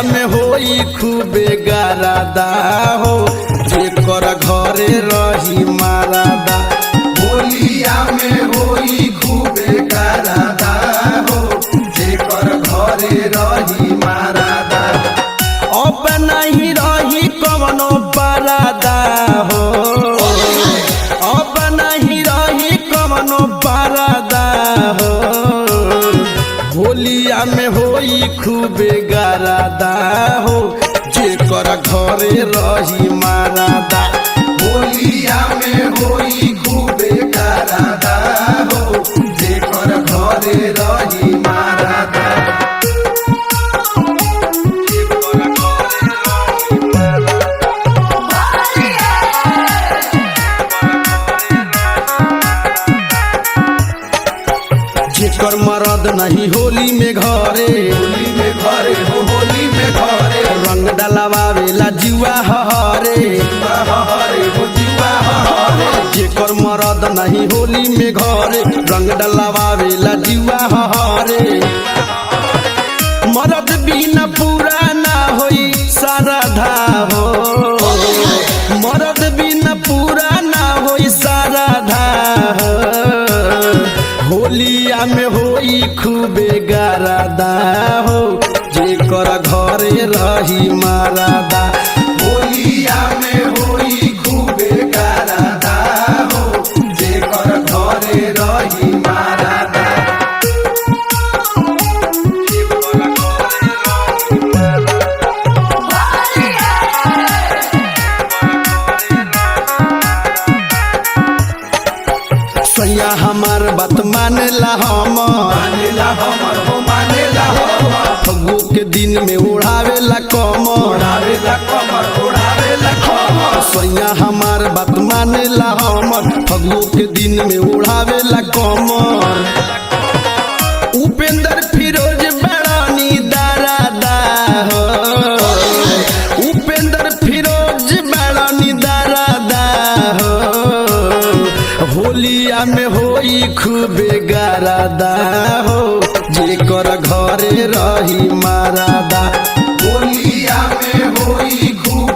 में होई खूबे गारादा हो जेकर घरे रही मारादा। होलिया में होई खूबे गारादा हो जेकर घरे रही मारादा। अब नहीं रही कवनो बरादा हो, अब नहीं रही कवनो बरादा हो। होलिया में होई खूबे गारादा हो जेकर घरे रही मारादा। होलिया में होई खूबे गारादा हो जेकर घरे रही मारादा। जेकर मरद नहीं होली में घरे, होली में घरे हो होली में घरे रंग डलवावेला जुआ हरे। हरे हो जुआ हरे। जेकर मरद नहीं होली में घरे रंग डलवावेला जुआ हरे। मरद बिना पूरा ना होई साराधा हो, मरद बिना पूरा ना होई साराधा हो। होलिया में होई खूबे गारादा हो जेकर घरे रही मारादा। होलिया में होई खूबे गारादा हो जेकर घरे रही मारादा। सैया हमार बात मानेला हम, मानेला हमर हो मानेला हमर। फगु के दिन में उड़ावेला कमर, उड़ावेला कमर उड़ावेला कमर। सैया हमार बात मानेला हमर फगु के दिन में उड़ावेला कमर। उपेंद्र फिरोज बड़ानी दारादा हो, उपेंद्र फिरोज बड़ानी दारादा हो। होलिया में होई खूबे गारादा हो जेकर घरे रही मारादा। होलिया में होई खूबे